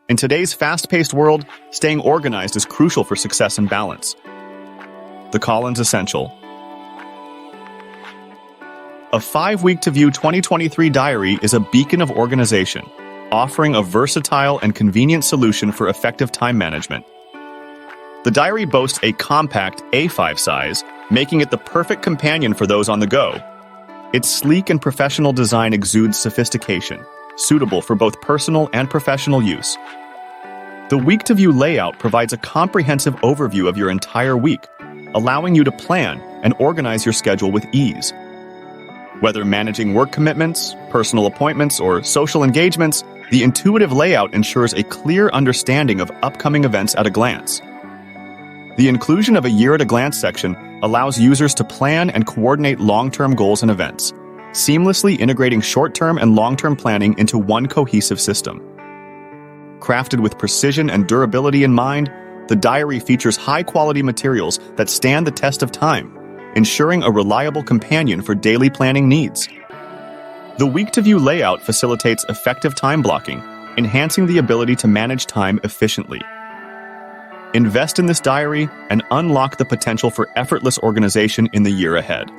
In today's fast-paced world, staying organized is crucial for success and balance. The Collins Essential. A 5-week to view 2023 diary is a beacon of organization, offering a versatile and convenient solution for effective time management. The diary boasts a compact A5 size, making it the perfect companion for those on the go. Its sleek and professional design exudes sophistication, suitable for both personal and professional use. The week-to-view layout provides a comprehensive overview of your entire week, allowing you to plan and organize your schedule with ease. Whether managing work commitments, personal appointments, or social engagements, the intuitive layout ensures a clear understanding of upcoming events at a glance. The inclusion of a year-at-a-glance section allows users to plan and coordinate long-term goals and events, seamlessly integrating short-term and long-term planning into one cohesive system. Crafted with precision and durability in mind, the diary features high-quality materials that stand the test of time, ensuring a reliable companion for daily planning needs. The week-to-view layout facilitates effective time blocking, enhancing the ability to manage time efficiently. Invest in this diary and unlock the potential for effortless organization in the year ahead.